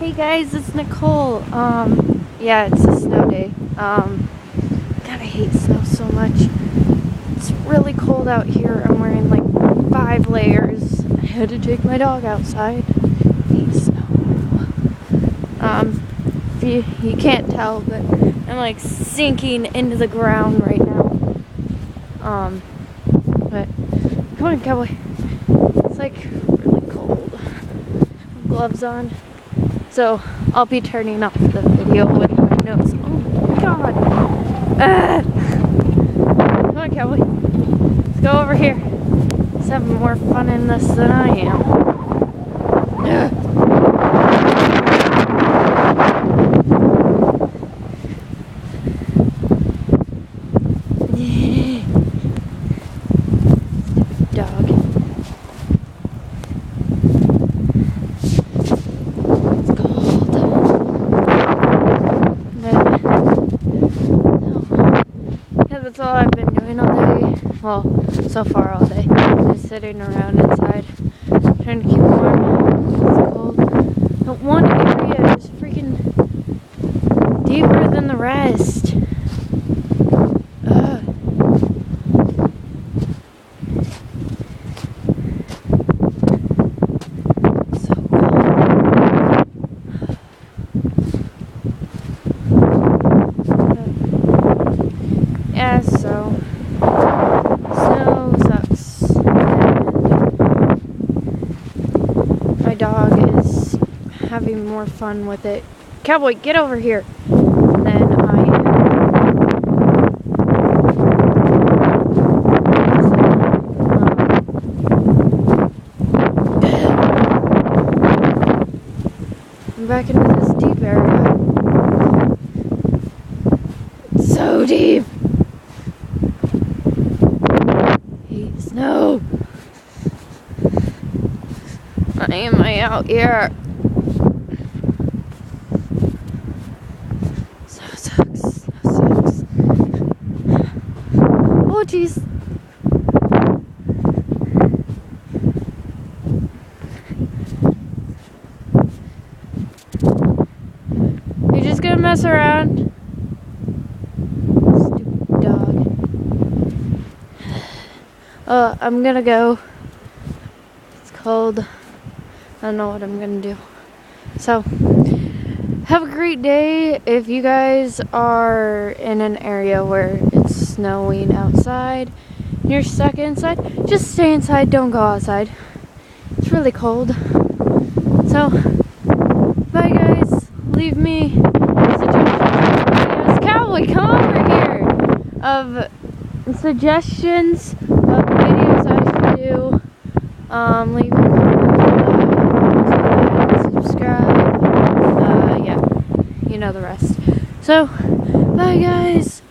Hey guys, it's Nicole. Yeah, it's a snow day. God, I hate snow so much. It's really cold out here. I'm wearing like 5 layers. I had to take my dog outside. I hate snow. If you can't tell, but I'm like sinking into the ground right now. But come on, cowboy. It's like really cold. Gloves on. So I'll be turning off the video with my nose. Oh my god! Come on, cowboy. Let's go over here. He's having more fun in this than I am. Dog. That's all I've been doing all day. Well, so far all day. Just sitting around inside, trying to keep warm. It's cold. But one area is freaking deeper than the rest. Ugh. So cold. Yeah, so snow sucks, and my dog is having more fun with it. Cowboy, get over here! Than I am. I'm back into this deep area. It's so deep! Snow. Why am I out here? Snow sucks. Snow sucks. Oh jeez. You're just gonna mess around? Stupid dog. I'm gonna go. It's cold. I don't know what I'm gonna do. So, have a great day. If you guys are in an area where it's snowing outside, and you're stuck inside, just stay inside, don't go outside. It's really cold. So, bye guys. Leave me suggestions. Cowboy, come over here. Of suggestions of videos I should do. Leave a comment, subscribe. Yeah, you know the rest. So, bye guys.